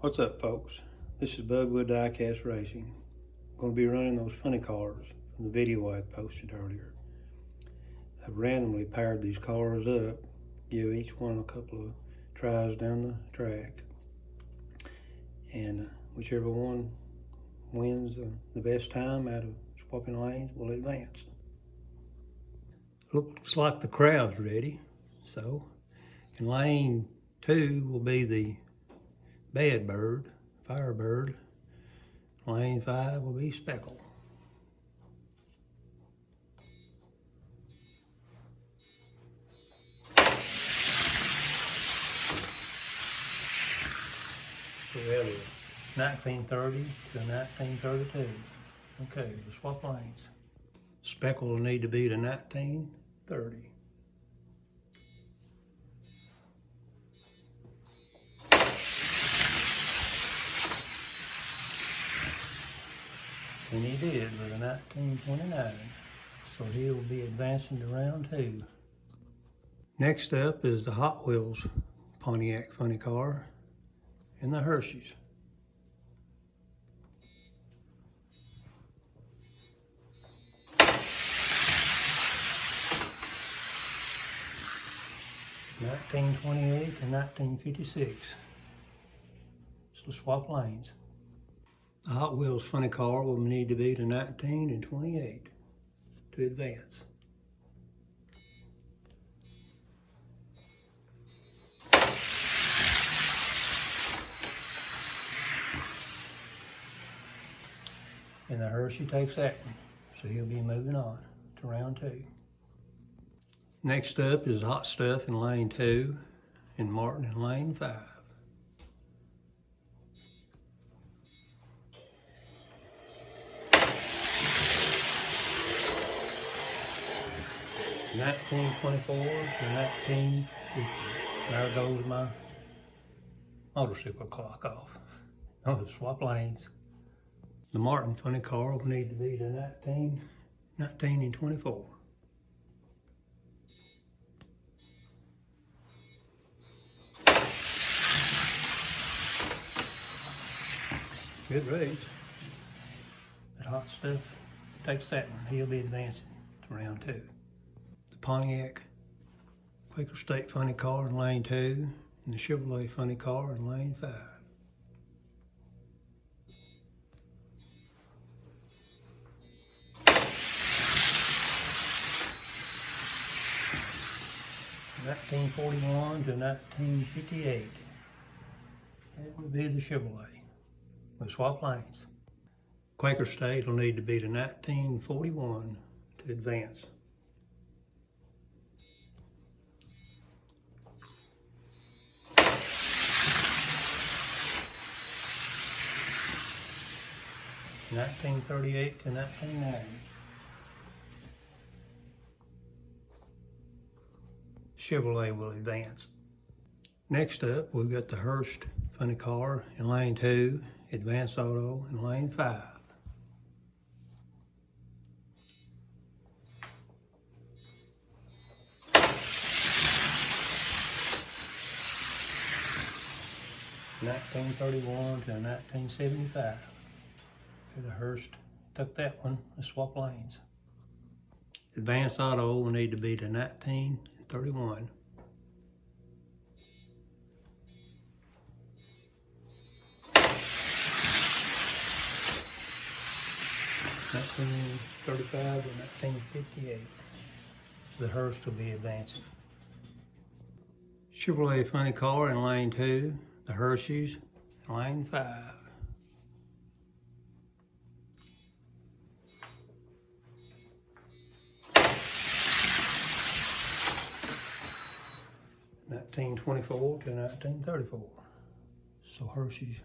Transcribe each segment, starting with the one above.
What's up, folks? This is Bugwood Diecast Racing. I'm going to be running those funny cars from the video I posted earlier. I've randomly paired these cars up, give each one a couple of tries down the track, and whichever one wins the best time out of swapping lanes will advance. Looks like the crowd's ready, so in lane 2 will be the Bad Bird, Firebird. Lane 5 will be Speckle. So we have a 1930 to a 1932. Okay, we'll swap lanes. Speckle will need to be to 1930. And he did with a 1929, so he'll be advancing to round 2. Next up is the Hot Wheels Pontiac funny car and the Hershey's. (1928 to 1956). So swap lanes. The Hot Wheels funny car will need to be to 19 and 28 to advance. And the Hershey takes that one, so he'll be moving on to round 2. Next up is Hot Stuff in lane 2 and Martin in lane 5. (1924 to 1950). There goes my motorcycle clock off. Oh, swap lanes. The Martin funny car will need to be to 19 and 24. Good race. That Hot Stuff takes that one. He'll be advancing to round 2. The Pontiac Quaker State funny car in lane 2 and the Chevrolet funny car in lane 5. (1941 to 1958). That would be the Chevrolet. We'll swap lanes. Quaker State will need to be to 1941 to advance. (1938 to 1990). Chevrolet will advance. Next up, we've got the Hurst funny car in lane 2, Advance Auto in lane 5. (1931 to 1975). The Hurst took that one. Let's swap lanes. Advance Auto will need to be to 1931. (1935 to 1958). So the Hurst will be advancing. Chevrolet funny car in lane 2, the Hershey's in lane 5. (1924 to 1934). So Hershey's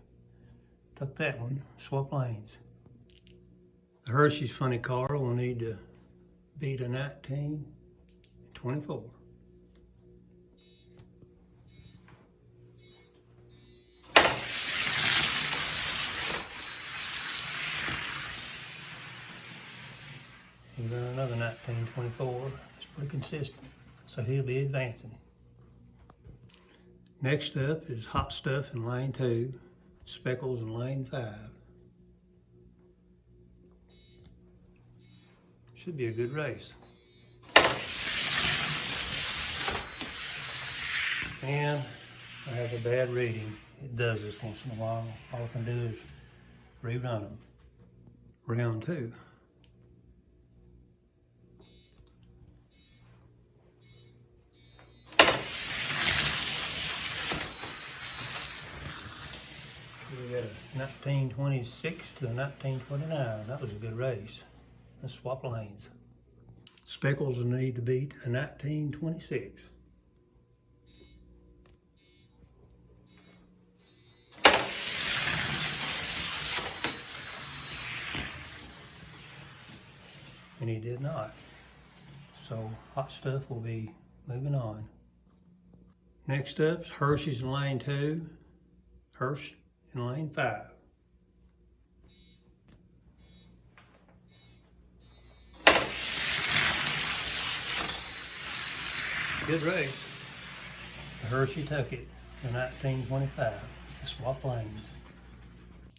took that one. Swap lanes. The Hershey's funny car will need to be to 1924. He's run another 1924. It's pretty consistent, so he'll be advancing. Next up is Hot Stuff in lane 2. Speckles in lane 5. Should be a good race. And I have a bad reading. It does this once in a while. All I can do is rerun them. Round 2. We got a 1926 to a 1929. That was a good race. Let's swap lanes. Speckles will need to beat a 1926. And he did not. So Hot Stuff will be moving on. Next up is Hershey's in lane 2, Hirsch in lane 5. Good race. The Hershey took it to 1925. Let's swap lanes.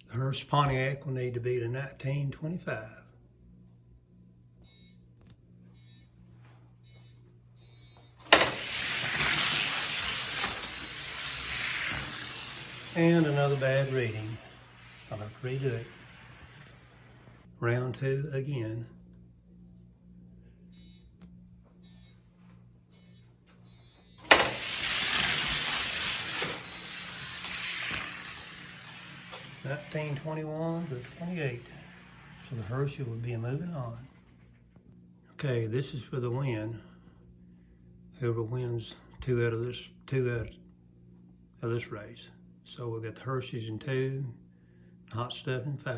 The Hirsch Pontiac will need to beat a 1925. And another bad reading. I'll have to redo it. Round 2 again. (1921 to 28). So the Hershey will be moving on. Okay, this is for the win. Whoever wins two out of this race. So we've got the Hershey's in 2, Hot Stuff in 5.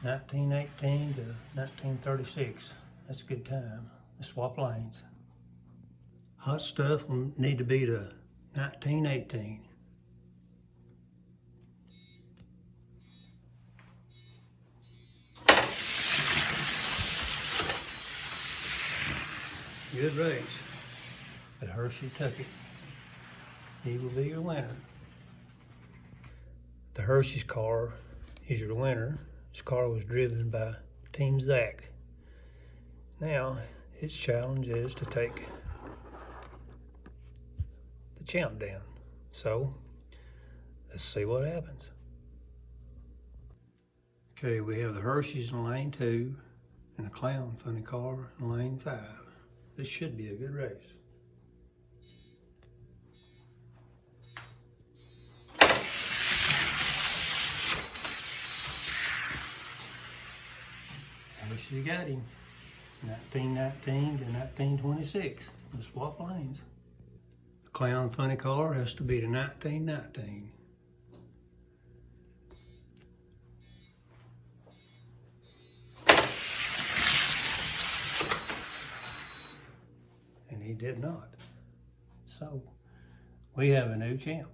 (1918 to 1936). That's a good time. Let's swap lanes. Hot Stuff will need to beat a 1918. Good race, but Hershey took it. He will be your winner. The Hershey's car is your winner. This car was driven by Team Zach. Now, its challenge is to take the champ down. So, let's see what happens. Okay, we have the Hershey's in lane 2 and the Clown Funny Car in lane 5. This should be a good race. Hershey's got him. 1919 to 1926. Let's swap lanes. The Clown Funny Car has to be to 1919. And he did not. So we have a new champ.